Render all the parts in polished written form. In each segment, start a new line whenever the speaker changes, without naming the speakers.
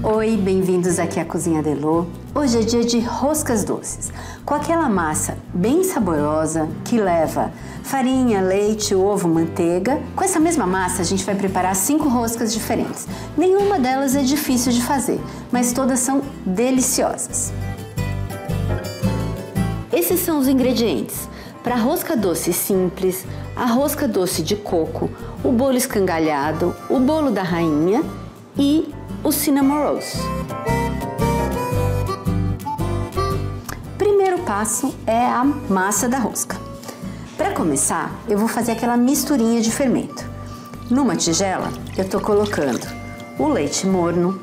Oi, bem-vindos aqui à Cozinha da Elô. Hoje é dia de roscas doces, com aquela massa bem saborosa que leva farinha, leite, ovo, manteiga. Com essa mesma massa a gente vai preparar 5 roscas diferentes. Nenhuma delas é difícil de fazer, mas todas são deliciosas. Esses são os ingredientes para a rosca doce simples, a rosca doce de coco, o bolo escangalhado, o bolo da rainha e o cinnamon rolls. Primeiro passo é a massa da rosca. Para começar, eu vou fazer aquela misturinha de fermento. Numa tigela, eu estou colocando o leite morno,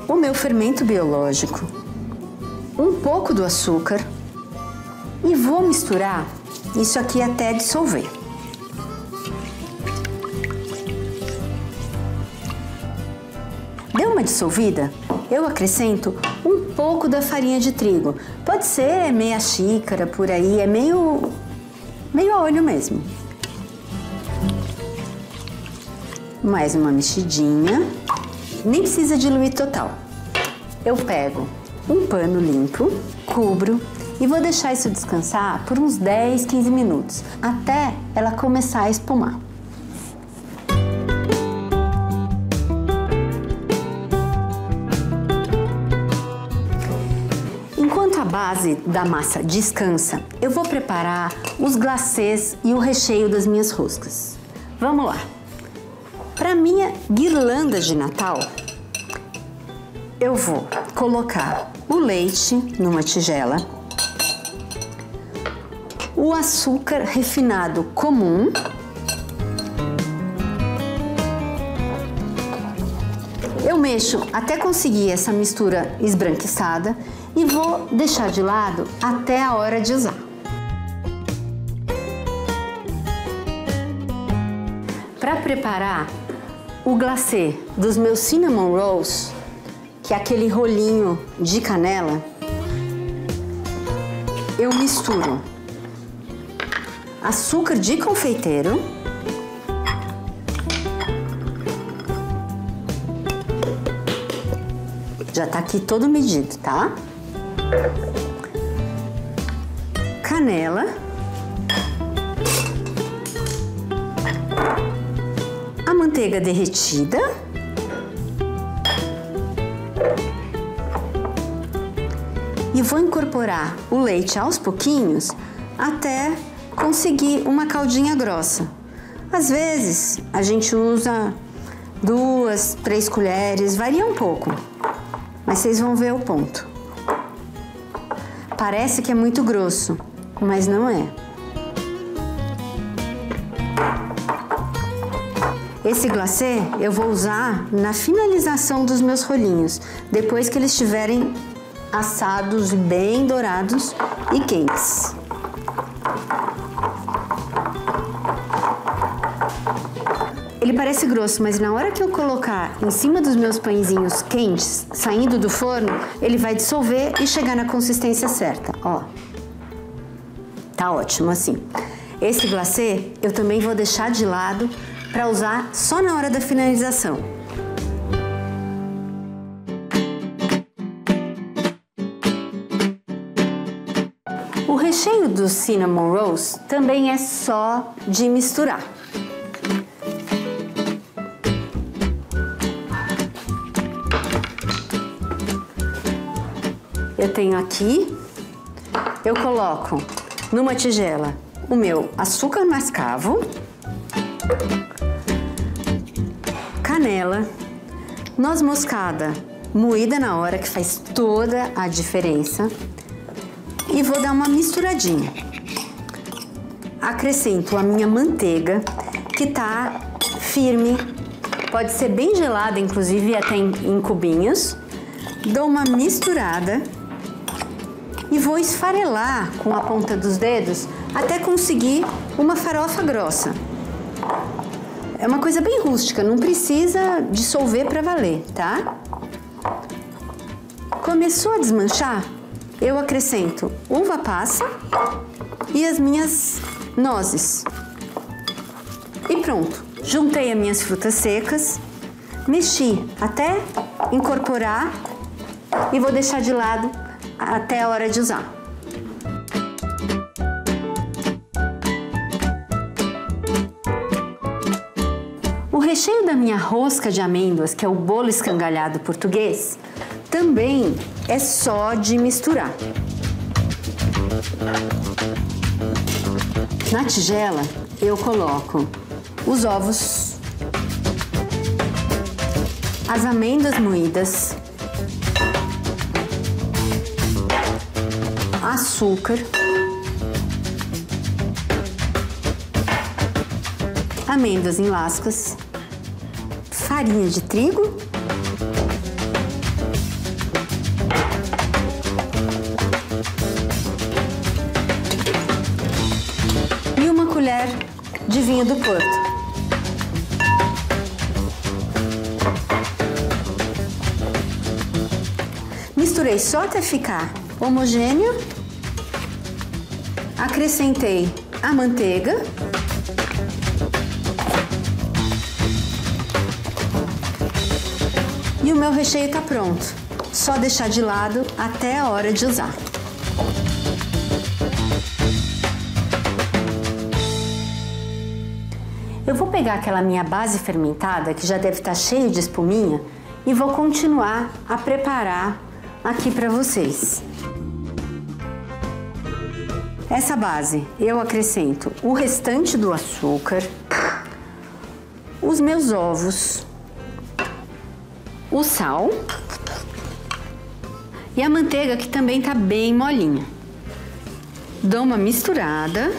o meu fermento biológico, um pouco do açúcar e vou misturar isso aqui até dissolver. Deu uma dissolvida, eu acrescento um pouco da farinha de trigo. Pode ser meia xícara por aí, é meio a olho mesmo. Mais uma mexidinha, nem precisa diluir total. Eu pego um pano limpo, cubro e vou deixar isso descansar por uns 10, 15 minutos, até ela começar a espumar. Enquanto a base da massa descansa, eu vou preparar os glacês e o recheio das minhas roscas. Vamos lá! Para minha guirlanda de Natal, eu vou colocar o leite numa tigela, o açúcar refinado comum, eu mexo até conseguir essa mistura esbranquiçada e vou deixar de lado até a hora de usar. Para preparar o glacê dos meus cinnamon rolls, que é aquele rolinho de canela, eu misturo açúcar de confeiteiro, já tá aqui todo medido, tá? Canela, a manteiga derretida, e vou incorporar o leite aos pouquinhos até conseguir uma caldinha grossa. Às vezes a gente usa 2, 3 colheres, varia um pouco, mas vocês vão ver o ponto. Parece que é muito grosso, mas não é. Esse glacê eu vou usar na finalização dos meus rolinhos, depois que eles estiverem assados, bem dourados e quentes. Ele parece grosso, mas na hora que eu colocar em cima dos meus pãezinhos quentes, saindo do forno, ele vai dissolver e chegar na consistência certa, ó. Tá ótimo assim. Esse glacê eu também vou deixar de lado para usar só na hora da finalização. O recheio dos cinnamon rolls também é só de misturar. Eu tenho aqui, eu coloco numa tigela o meu açúcar mascavo, canela, noz moscada moída na hora, que faz toda a diferença, e vou dar uma misturadinha. Acrescento a minha manteiga, que tá firme, pode ser bem gelada, inclusive até em cubinhos. Dou uma misturada e vou esfarelar com a ponta dos dedos até conseguir uma farofa grossa. É uma coisa bem rústica, não precisa dissolver para valer, tá? Começou a desmanchar, eu acrescento uva passa e as minhas nozes. E pronto, juntei as minhas frutas secas, Mexi até incorporar e vou deixar de lado até a hora de usar. O recheio da minha rosca de amêndoas, que é o bolo escangalhado português, também é só de misturar. Na tigela eu coloco os ovos, as amêndoas moídas, açúcar, amêndoas em lascas, farinha de trigo e uma colher de vinho do Porto. Misturei só até ficar homogêneo, acrescentei a manteiga e o meu recheio está pronto. Só deixar de lado até a hora de usar. Eu vou pegar aquela minha base fermentada, que já deve estar cheia de espuminha, e vou continuar a preparar aqui para vocês. Essa base eu acrescento o restante do açúcar, os meus ovos, o sal e a manteiga, que também tá bem molinha. Dou uma misturada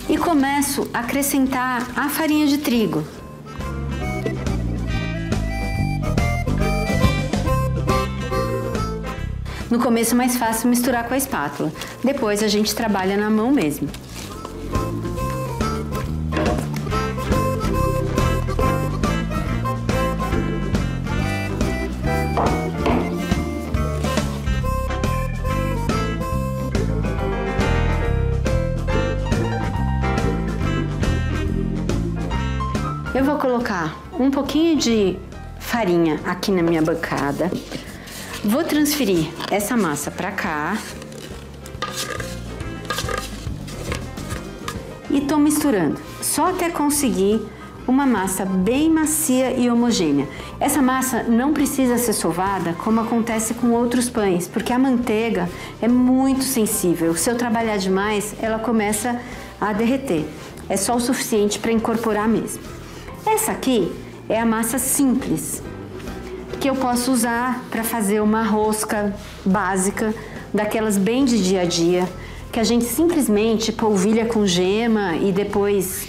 e começo a acrescentar a farinha de trigo. No começo é mais fácil misturar com a espátula, depois a gente trabalha na mão mesmo. Eu vou colocar um pouquinho de farinha aqui na minha bancada. Vou transferir essa massa para cá e tô misturando, só até conseguir uma massa bem macia e homogênea. Essa massa não precisa ser sovada, como acontece com outros pães, porque a manteiga é muito sensível. Se eu trabalhar demais, ela começa a derreter. É só o suficiente para incorporar mesmo. Essa aqui é a massa simples, que eu posso usar para fazer uma rosca básica, daquelas bem de dia a dia, que a gente simplesmente polvilha com gema e depois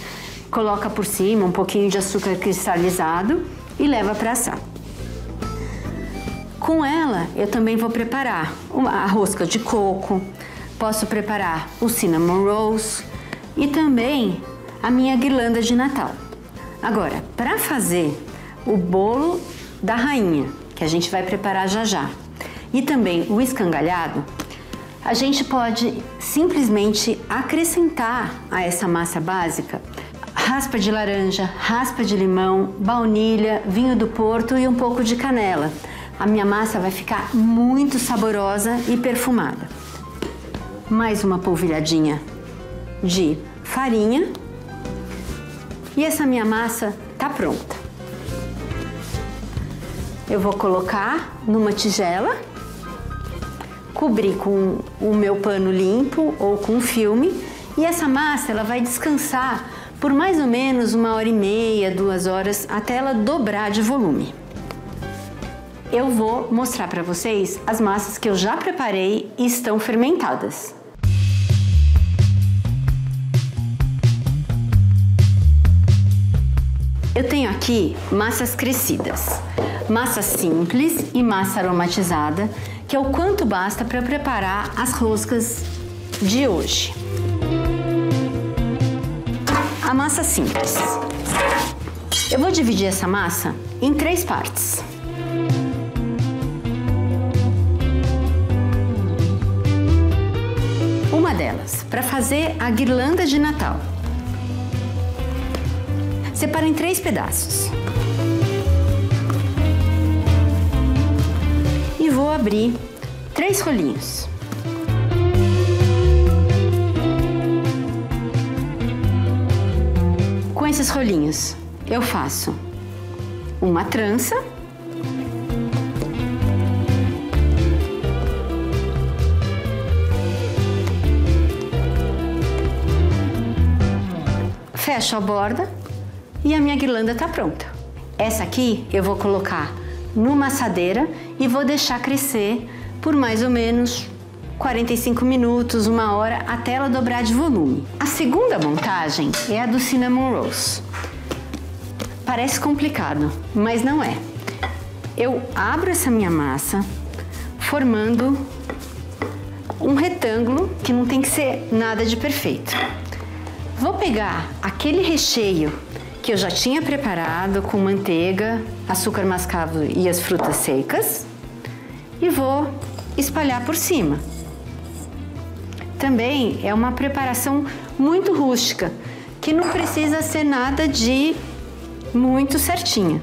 coloca por cima um pouquinho de açúcar cristalizado e leva para assar. Com ela, eu também vou preparar a rosca de coco, posso preparar o cinnamon rolls e também a minha guirlanda de Natal. Agora, para fazer o bolo da rainha, que a gente vai preparar já já, e também o escangalhado, a gente pode simplesmente acrescentar a essa massa básica raspa de laranja, raspa de limão, baunilha, vinho do Porto e um pouco de canela. A minha massa vai ficar muito saborosa e perfumada. Mais uma polvilhadinha de farinha e essa minha massa tá pronta. Eu vou colocar numa tigela, cobrir com o meu pano limpo ou com filme e essa massa ela vai descansar por mais ou menos 1h30, 2 horas, até ela dobrar de volume. Eu vou mostrar para vocês as massas que eu já preparei e estão fermentadas. Eu tenho aqui massas crescidas, massa simples e massa aromatizada, que é o quanto basta para preparar as roscas de hoje. A massa simples. Eu vou dividir essa massa em 3 partes. Uma delas para fazer a guirlanda de Natal. Separo em 3 pedaços. E vou abrir 3 rolinhos. Com esses rolinhos, eu faço uma trança. Fecho a borda e a minha guirlanda tá pronta. Essa aqui eu vou colocar numa assadeira e vou deixar crescer por mais ou menos 45 minutos, 1 hora, até ela dobrar de volume. A segunda montagem é a do Cinnamon Rolls. Parece complicado, mas não é. Eu abro essa minha massa formando um retângulo que não tem que ser nada de perfeito. Vou pegar aquele recheio que eu já tinha preparado com manteiga, açúcar mascavo e as frutas secas e vou espalhar por cima. Também é uma preparação muito rústica, que não precisa ser nada de muito certinha.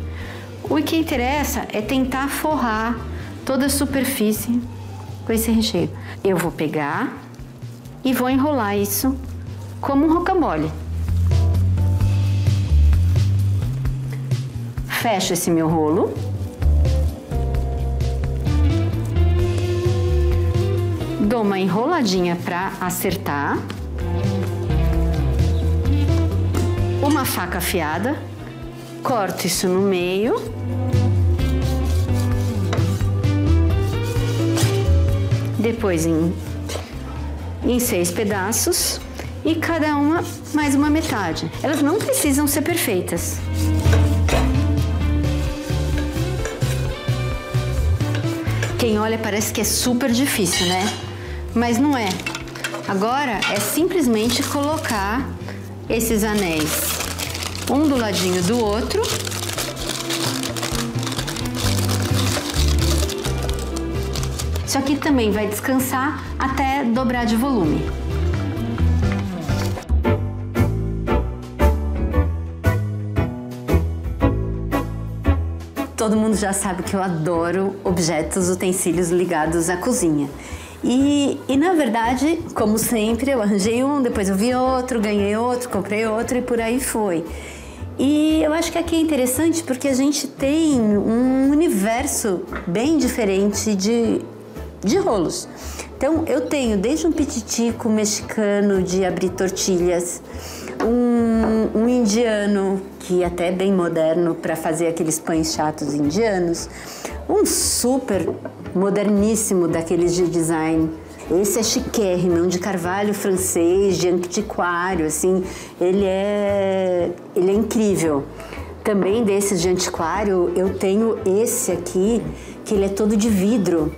O que interessa é tentar forrar toda a superfície com esse recheio. Eu vou pegar e vou enrolar isso como um rocambole. Fecho esse meu rolo. Dou uma enroladinha para acertar. Uma faca afiada. Corto isso no meio. Depois em 6 pedaços. E cada uma mais uma metade. Elas não precisam ser perfeitas. Quem olha parece que é super difícil, né? Mas não é. Agora é simplesmente colocar esses anéis um do ladinho do outro. Isso aqui também vai descansar até dobrar de volume. Todo mundo já sabe que eu adoro objetos, utensílios ligados à cozinha. E na verdade, como sempre, eu arranjei um, depois eu vi outro, ganhei outro, comprei outro e por aí foi. E eu acho que aqui é interessante porque a gente tem um universo bem diferente de rolos. Então, eu tenho desde um pititico mexicano de abrir tortilhas, um indiano, que até é bem moderno para fazer aqueles pães chatos indianos, um super moderníssimo daqueles de design. Esse é chiquérrimo, é um de carvalho francês, de antiquário, assim, ele é incrível. Também desses de antiquário, eu tenho esse aqui, que ele é todo de vidro.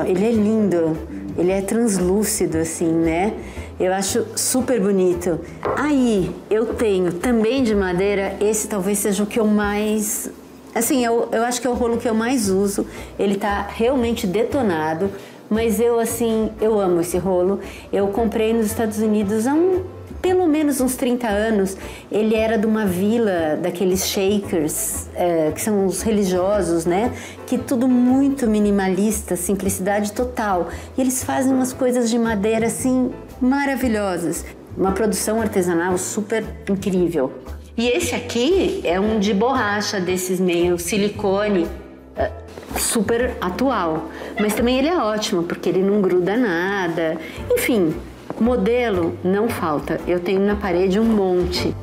Ele é lindo, ele é translúcido, assim, né? Eu acho super bonito. Aí, eu tenho também de madeira, esse talvez seja o que eu mais... Assim, eu acho que é o rolo que eu mais uso. Ele tá realmente detonado, mas eu amo esse rolo. Eu comprei nos Estados Unidos há pelo menos uns 30 anos. Ele era de uma vila daqueles Shakers, que são os religiosos, né? Que tudo muito minimalista, simplicidade total. E eles fazem umas coisas de madeira, assim, maravilhosas. Uma produção artesanal super incrível. E esse aqui é um de borracha, desses meio silicone, super atual. Mas também ele é ótimo, porque ele não gruda nada. Enfim, modelo não falta. Eu tenho na parede um monte.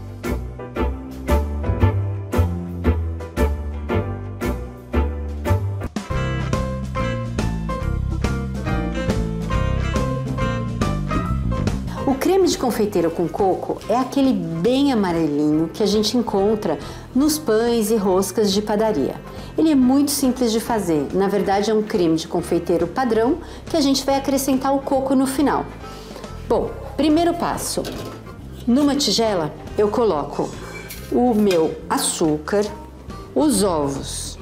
O creme de confeiteiro com coco é aquele bem amarelinho que a gente encontra nos pães e roscas de padaria. Ele é muito simples de fazer. Na verdade, é um creme de confeiteiro padrão que a gente vai acrescentar o coco no final. Bom, primeiro passo. Numa tigela, eu coloco o meu açúcar, os ovos.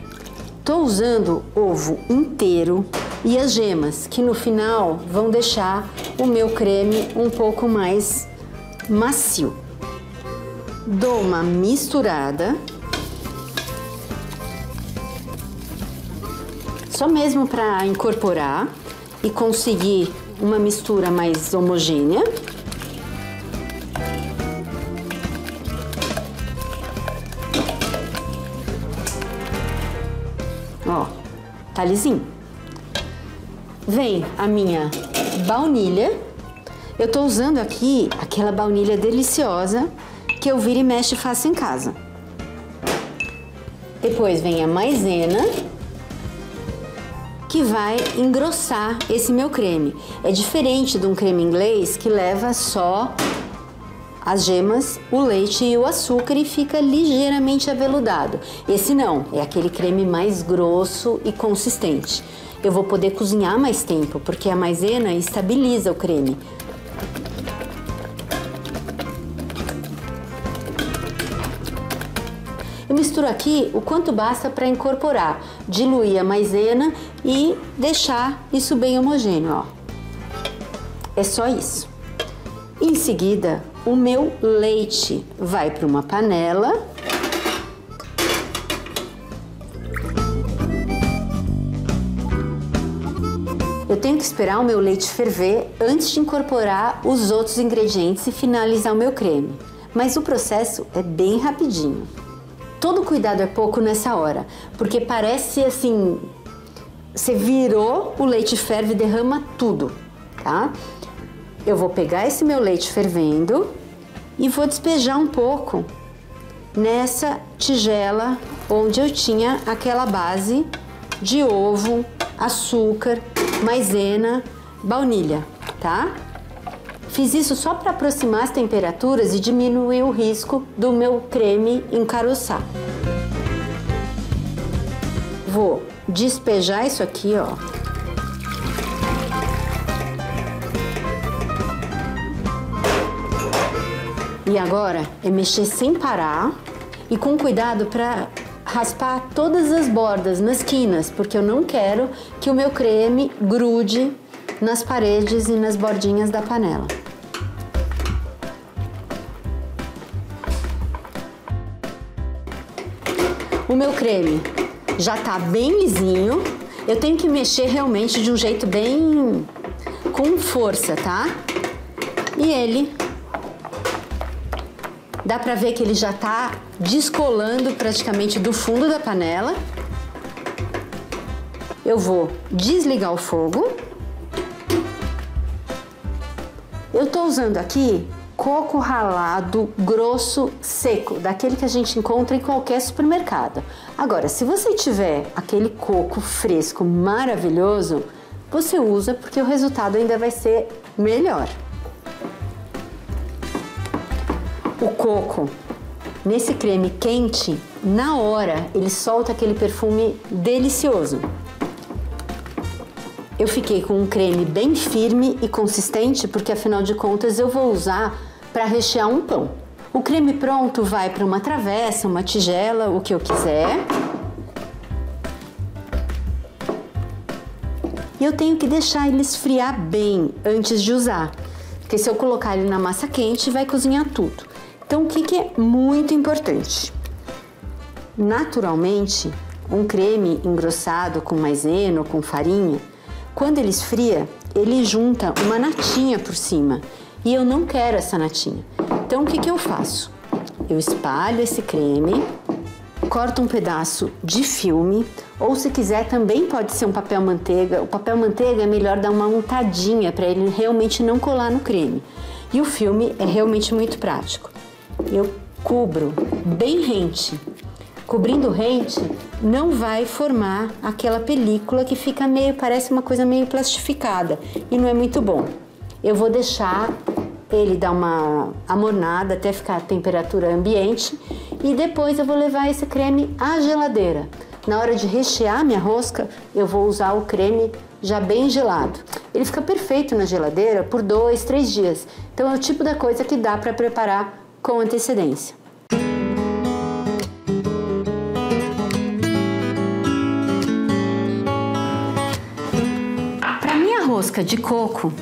Estou usando ovo inteiro e as gemas, que no final vão deixar o meu creme um pouco mais macio. dou uma misturada. Só mesmo para incorporar e conseguir uma mistura mais homogênea. Ó, tá lisinho. Vem a minha baunilha. Eu tô usando aqui aquela baunilha deliciosa que eu viro e mexe e faço em casa. Depois vem a maisena, que vai engrossar esse meu creme. É diferente de um creme inglês que leva só as gemas, o leite e o açúcar e fica ligeiramente aveludado. Esse não, é aquele creme mais grosso e consistente. Eu vou poder cozinhar mais tempo, porque a maisena estabiliza o creme. Eu misturo aqui o quanto basta para incorporar, diluir a maisena e deixar isso bem homogêneo, ó. É só isso. Em seguida, o meu leite vai para uma panela. Eu tenho que esperar o meu leite ferver antes de incorporar os outros ingredientes e finalizar o meu creme. Mas o processo é bem rapidinho. Todo cuidado é pouco nessa hora, porque parece assim, você virou, o leite ferve e derrama tudo, tá? Eu vou pegar esse meu leite fervendo e vou despejar um pouco nessa tigela onde eu tinha aquela base de ovo, açúcar, maisena, baunilha, tá? Fiz isso só para aproximar as temperaturas e diminuir o risco do meu creme encaroçar. Vou despejar isso aqui, ó. E agora é mexer sem parar e com cuidado para raspar todas as bordas nas quinas, porque eu não quero que o meu creme grude nas paredes e nas bordinhas da panela. O meu creme já tá bem lisinho. Eu tenho que mexer realmente de um jeito bem com força, tá? E ele dá pra ver que ele já tá descolando praticamente do fundo da panela. Eu vou desligar o fogo. Eu tô usando aqui coco ralado grosso seco, daquele que a gente encontra em qualquer supermercado. Agora, se você tiver aquele coco fresco maravilhoso, você usa, porque o resultado ainda vai ser melhor. O coco, nesse creme quente, na hora ele solta aquele perfume delicioso. Eu fiquei com um creme bem firme e consistente, porque afinal de contas eu vou usar para rechear um pão. O creme pronto vai para uma travessa, uma tigela, o que eu quiser. E eu tenho que deixar ele esfriar bem antes de usar, porque se eu colocar ele na massa quente, vai cozinhar tudo. Então, o que é muito importante? Naturalmente, um creme engrossado com maisena ou com farinha, quando ele esfria, ele junta uma natinha por cima. E eu não quero essa natinha. Então, o que eu faço? Eu espalho esse creme, corto um pedaço de filme, ou se quiser também pode ser um papel manteiga. O papel manteiga é melhor dar uma untadinha para ele realmente não colar no creme. E o filme é realmente muito prático. Eu cubro bem rente. Cobrindo rente, não vai formar aquela película que fica meio, parece uma coisa meio plastificada e não é muito bom. Eu vou deixar ele dar uma amornada até ficar a temperatura ambiente e depois eu vou levar esse creme à geladeira. Na hora de rechear minha rosca, eu vou usar o creme já bem gelado. Ele fica perfeito na geladeira por 2, 3 dias. Então é o tipo da coisa que dá para preparar com antecedência. Para minha rosca de coco,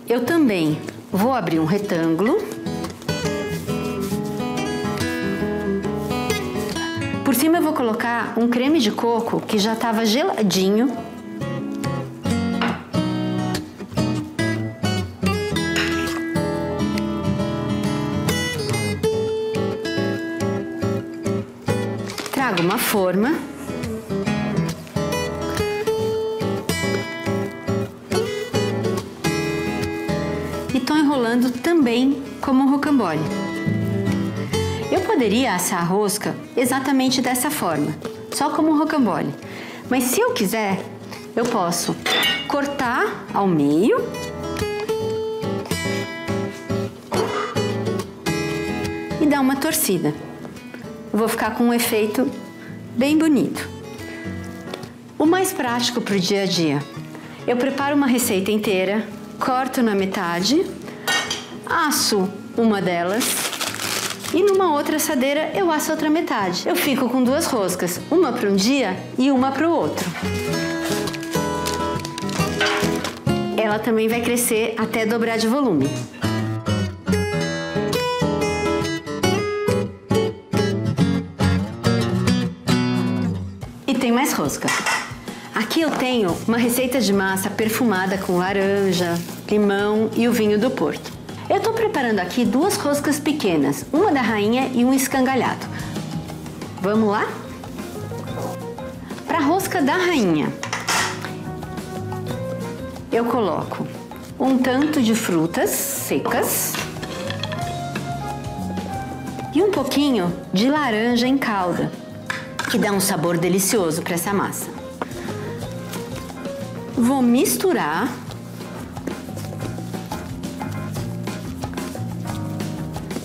eu também vou abrir um retângulo cima eu vou colocar um creme de coco que já estava geladinho. Trago uma forma. E estou enrolando também como um rocambole. Eu poderia assar a rosca exatamente dessa forma, só como um rocambole. Mas se eu quiser, eu posso cortar ao meio e dar uma torcida. Eu vou ficar com um efeito bem bonito. O mais prático para o dia a dia. Eu preparo uma receita inteira, corto na metade, asso uma delas e numa outra assadeira eu asso a outra metade. Eu fico com duas roscas, uma para um dia e uma para o outro. Ela também vai crescer até dobrar de volume. E tem mais rosca. Aqui eu tenho uma receita de massa perfumada com laranja, limão e o vinho do Porto. Eu estou preparando aqui duas roscas pequenas, uma da rainha e um escangalhado. Vamos lá? Para a rosca da rainha, eu coloco um tanto de frutas secas e um pouquinho de laranja em calda, que dá um sabor delicioso para essa massa. Vou misturar.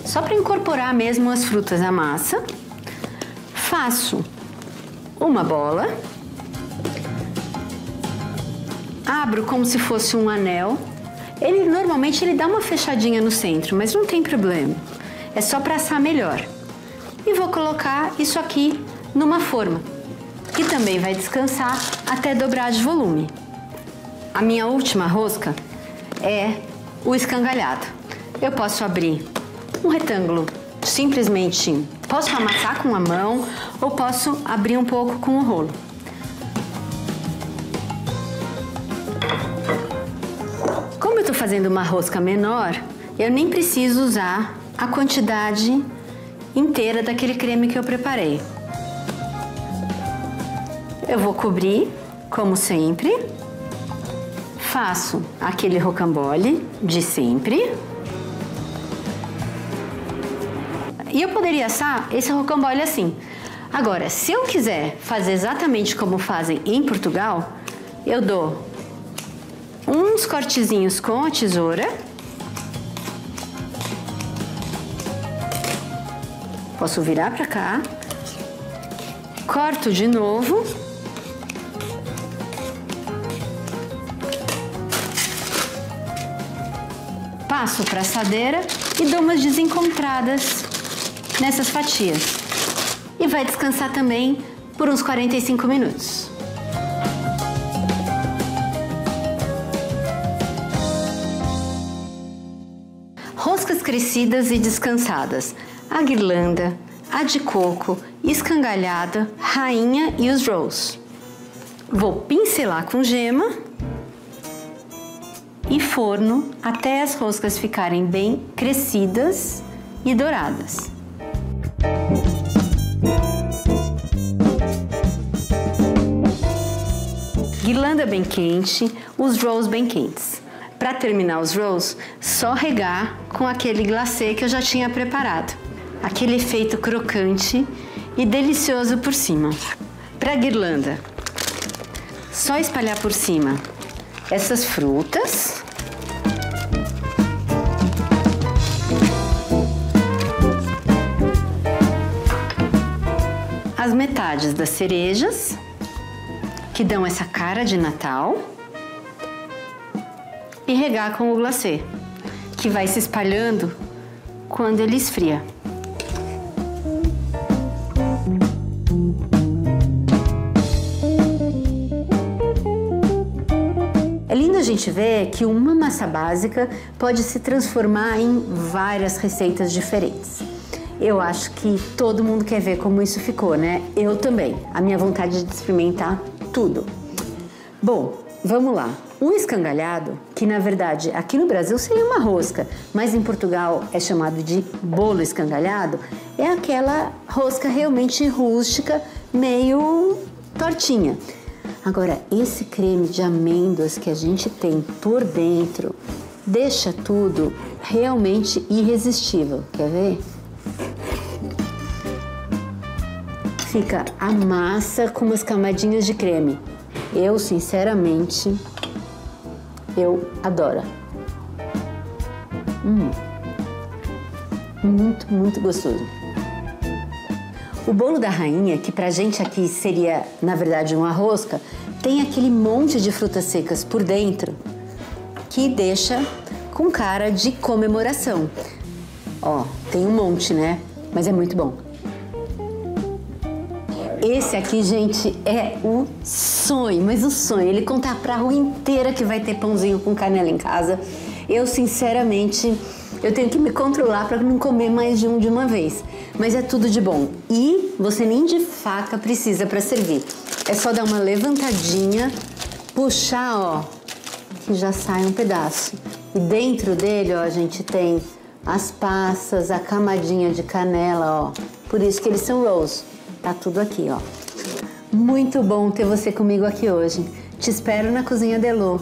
Só para incorporar mesmo as frutas à massa. Faço uma bola. Abro como se fosse um anel. Normalmente ele dá uma fechadinha no centro, mas não tem problema. É só para assar melhor. E vou colocar isso aqui numa forma, que também vai descansar até dobrar de volume. A minha última rosca é o escangalhado. Eu posso abrir um retângulo, simplesmente posso amassar com a mão ou posso abrir um pouco com o rolo. Como eu estou fazendo uma rosca menor, eu nem preciso usar a quantidade inteira daquele creme que eu preparei. Eu vou cobrir, como sempre, faço aquele rocambole de sempre. E eu poderia assar esse rocambole assim. Agora, se eu quiser fazer exatamente como fazem em Portugal, eu dou uns cortezinhos com a tesoura. Posso virar para cá. Corto de novo. Passo para a assadeira e dou umas desencontradas nessas fatias. E vai descansar também por uns 45 minutos. Roscas crescidas e descansadas. A guirlanda, a de coco, escangalhada, rainha e os rolls. Vou pincelar com gema e forno até as roscas ficarem bem crescidas e douradas. Guirlanda bem quente, os rolls bem quentes. Para terminar os rolls, só regar com aquele glacê que eu já tinha preparado. Aquele efeito crocante e delicioso por cima. Para a guirlanda, só espalhar por cima essas frutas. As metades das cerejas, que dão essa cara de Natal. E regar com o glacê, que vai se espalhando quando ele esfria. É lindo a gente ver que uma massa básica pode se transformar em várias receitas diferentes. Eu acho que todo mundo quer ver como isso ficou, né? Eu também. A minha vontade de experimentar tudo. Bom, vamos lá. O escangalhado, que na verdade aqui no Brasil seria uma rosca, mas em Portugal é chamado de bolo escangalhado, é aquela rosca realmente rústica, meio tortinha. Agora, esse creme de amêndoas que a gente tem por dentro deixa tudo realmente irresistível. Quer ver? Fica a massa com umas camadinhas de creme. Eu, sinceramente, eu adoro. Muito, muito gostoso. O bolo da rainha, que pra gente aqui seria, na verdade, uma rosca, tem aquele monte de frutas secas por dentro que deixa com cara de comemoração. Ó, tem um monte, né? Mas é muito bom. Esse aqui, gente, é o sonho, mas o sonho. Ele conta pra rua inteira que vai ter pãozinho com canela em casa. Eu, sinceramente, eu tenho que me controlar para não comer mais de um de uma vez. Mas é tudo de bom. E você nem de faca precisa para servir. É só dar uma levantadinha, puxar, ó, que já sai um pedaço. E dentro dele, ó, a gente tem as passas, a camadinha de canela, ó. Por isso que eles são rolls. Tá tudo aqui, ó. Muito bom ter você comigo aqui hoje. Te espero na Cozinha Delô.